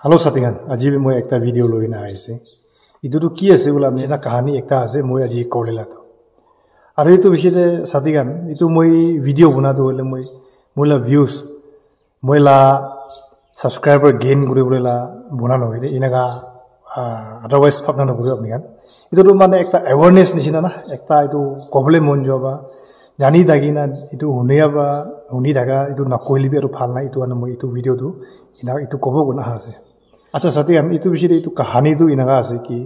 Halo Satigan, aji moi ekta video loina aise. Itu tu ki ase bola amni eta kahani ekta ase moi aji korela to. Aru itu bishide Satigan, itu moi video bana to hole moi la views, moi la subscriber gain guri bole la bana no ide inaga otherwise phapna no guri apni kan. Itu tu mane ekta awareness nishina na, ekta itu kobole mon joba jani dagina itu hunia ba huni daga itu nakoili bi aru phal na itu an moi itu video tu ina itu kobo guna ase. Asa Satigan itu bishide itu kahani tu inaga ase ki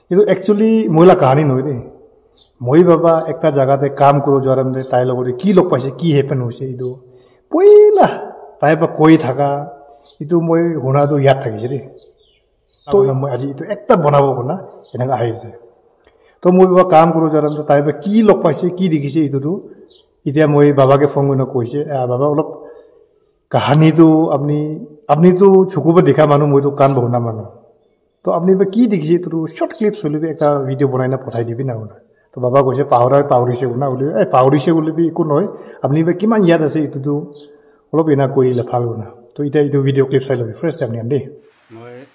itu actually moila kahani noi de. Moi baba ekta jaga te kaam koro joram de tai logore ki log paise ki happen hoise itu poila tai ba koi thaka itu moi huna tu yat thaki jere to moi aji itu ekta banabo kona enaga aise to moi baba kaam koro joram de tai ba ki log paise ki dikhise itu tu itia moi baba ke phone gona koise baba olop kahani tu apni tu chukuba dekha manu moi tu kan bahuna manu to apni ba ki dikhise tu short clips holibe ekta video banaina pathai dibi na ona to baba koise pahori se guna holi pahori se holi bi ko noy apni ba kiman yad ase itu tu olop ena koi la phal guna to ita itu video clip sai lobi first time ni ande moi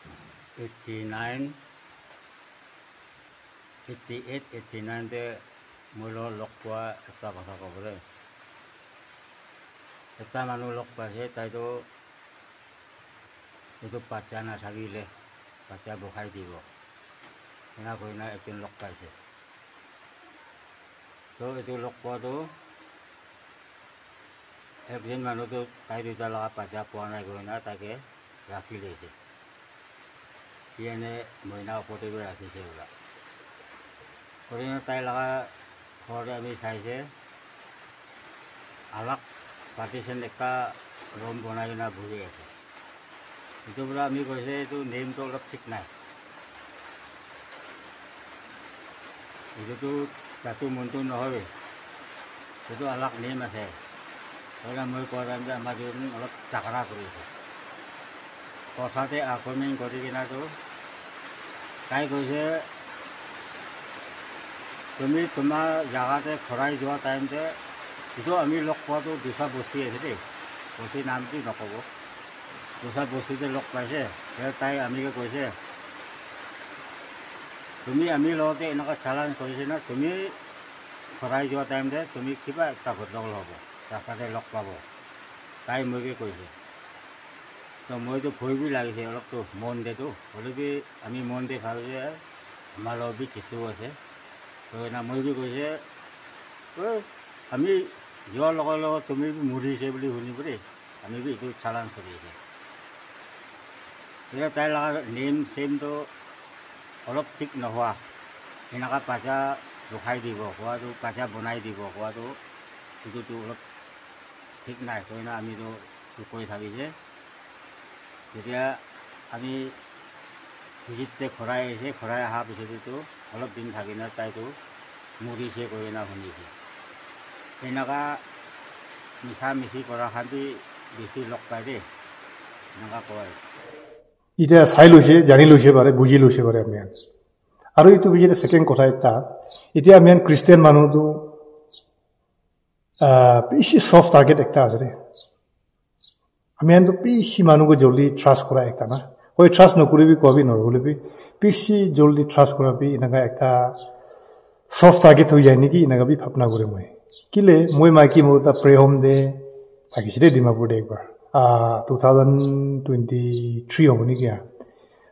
89 88 89 de moi lo lokwa ekta basa ko bole ekta manu lokwa he tai do itu pachana sagile pacha bokhai dibo ena koina ektin lokwa se to itu lokwa do ektin manu to tai dita laga pacha puana koina take rakhi lese iene moina opote be rakhi se ula korina tai laga khore ami saise alak partition ekta room banai na bhuri ase itu bra ami koise itu name to olop thik nai itu tu jatu montu nohobe itu alak name ase ola moi koram je amar olop chakra korise kothate argument kori kina to tai koise তুমি তোমার জায়গাতে খৰাই যোৱা টাইমতে itu আমি লগ পোৱাটো দুটা বস্তি আছে দেই বস্তি নামটো নক'ব দুটা বস্তিতে লগ পাইছে তাই আমিকে কৈছে তুমি আমি লগতে এনেকুৱা চালান কৰিছে না তুমি খৰাই যোৱা টাইমতে তুমি কিবা এটা গণ্ডগোল হ'ব ৰাস্তাতে লগ পাব তাই মোকে কৈছে তো মইতো ভয় বি লাগিছে অলপতো মন দেতো হ'লেবি আমি মন দে ভাবোঁ যে আমাৰ লগত বি কিছু আছে তো না মই বি কৈছে আমি যোৱাৰ লগে লগত তুমি মৰিছে বুলি শুনিব দেই আমি বি এইটো চালান কৰিছে এতিয়া তাই লগা নেম চেমটো অলপ ঠিক নোহোৱা এনেকুৱা পাচা ৰখাই দিব খোৱাটো পাচা বনাই দিব খোৱাটো সেইটোতো অলপ ঠিক নাই কইনা আমিতো কৈ থাকিছে যেতিয়া আমি ভিজিটতে খৰাই আহিছে খৰাই অহাৰ পিছতো অলপ দিন থাকি না তাইতো মৰিছে কৈ না শুনিছে এনেকুৱা মিছা মিছি কৰা খান্তি বেছি লগ পাই দেই এনেকুৱা কয় ইটা চাই লৈছে জানি লৈছে বাৰে বুজি লৈছে বাৰে আমি আৰু ইটো বিজে সেকেন্ড কথা এটা এতিয়া আমি খ্ৰীষ্টিয়ান মানুহটো বেছি সফট টার্গেট একটা আছে রে আমি তো বেশি মানুষকে জলদি ট্রাস্ট করা একটা না ওই ট্রাস্ট নকরিবি কবি নরবলিবি বেশি জলদি ট্রাস্ট করাবি এনেকা একটা সফট টার্গেট হয়ে যায় নাকি এনেকা বি ভাবনা করে মই কিলে মই মাইকি মোৰ এটা প্ৰে হোম দে থাকিছিলে ডিমাপুৰ দে একবাৰ 2023 হ'ব নেকি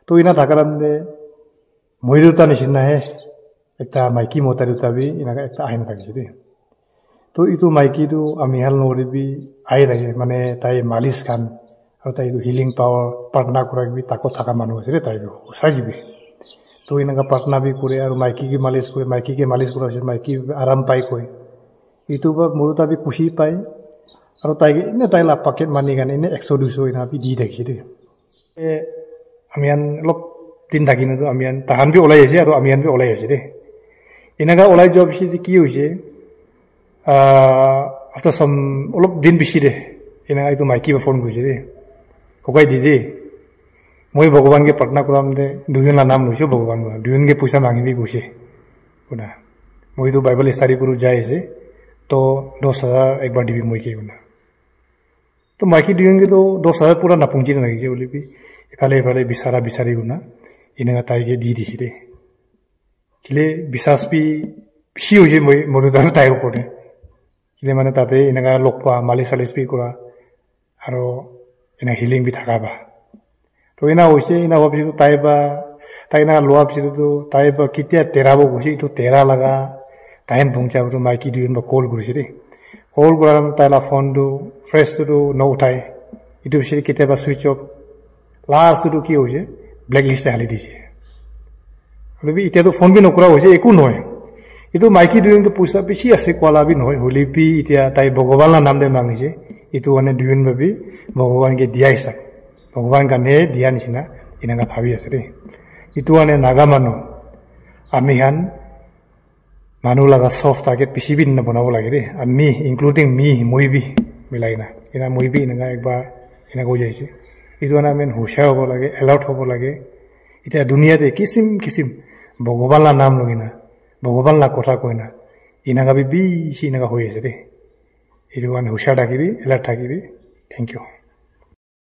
তো ইনা থাকারাম দে মই দুটা নিচিনাহে একটা মাইকি মতা দুটা বি এনেকা একটা আইন থাকিছিলে তো ইটো মাইকি তো আমি হাল নৰিবি আই থাকে মানে তাই মালিশ কান আৰু তাই হিলিং পাৱাৰ প্ৰাৰ্থনা কৰাবি তাকো থাকা মানুহ আছে ৰে তাই উচাইবি তো এনেকা প্ৰাৰ্থনা বি কৰে আৰু মাইকিকে মালিশ কৰে মাইকিকে মালিশ কৰাছে মাইকি আৰাম পাই কৈ ইটো বা মোৰতা বি খুশি পাই আৰু তাই এনে তাই লা পকেট মানি গানে এনে 100 200 ইনা বি দি থাকি দে আমি আন অলপ দিন থাকি না আমি আন তাহান বি ওলাই আছে আৰু আমি আন বি ওলাই আছে দে এনেকা ওলাই যোৱা পিছত কি হৈছে after some olop din bishide ena itu maiki ba phone kujhe de kokai didi moi bhagwan ke pratna kuram de duyon la naam loiso bhagwan duyon ke puisa mangi bi kujhe kuna moi to bible study kuru jai ase to 10000 ekbar dibi moi ke kuna to maiki duyon ke to 10000 pura napungji na lagi je boli bi ইফালে ইফালে বিচাৰি গুনা ইনাগা তাইকে দি দিছি দে কিলে বিশ্বাস B বেছি হৈছে মই মৰুদাৰ তাইৰ ওপৰতে কিলে মানে তাতে ইনাগা লগ পোৱা মালি চালিচ বি কৰা আৰু ইনা হিলিং বি থাকাবা তো ইনা হৈছে ইনা ভাবিছো তাই না লোৱা পিছতো তাই বা কেতিয়া তেৰাব গৈছে এইটো তেৰা লগা টাইম পঞ্চায়তো মাইকি দুজন বা কল কৰিছে দেই কল কৰাৰ তাইলা ফোনটো ফ্ৰেছটো নুঠাই এইটো পিছত কেতিয়াবা ছুইচ অফ লাষ্টটো কি হৈছে ব্লেক লিষ্টে হালি দিছে এতিয়াতো ফোন বি নকৰা হৈছে একো নহয় এইটো মাইকি দুজনটো পইচা বেছি আছে কোৱালাবি নহয় হলি বি এতিয়া তাই ভগৱানৰ নাম দে মাঙিছে এইটো মানে দুজন ভাবি ভগৱানকে দিয়া হিচাপ ভগৱান কাৰণে দিয়া নিচিনা এনেকা ভাবি আছে দেই এইটো মানে নাগা মানুহ আমি হান মানুহ লগা চফ্ট টাৰ্গেট পৃথিৱীত বনাব লাগে দেই আমি ইনক্লুডিং মই বি মিলাই না এনা মই বি এনেকা একবাৰ এনেকা হৈ যাইছে এইটো মানে আমি হুঁচিয়াৰ হ'ব লাগে এলাৰ্ট হ'ব লাগে এতিয়া দুনিয়াতে কিচিম ভগৱানৰ নাম লৈ না ভগৱানৰ কথা কয় না এনেকা বি বেছি এনেকা হৈ আছে দেই এইটো কাৰণে হুঁচিয়াৰ থাকিবি এলাৰ্ট থাকিবি থেংক ইউ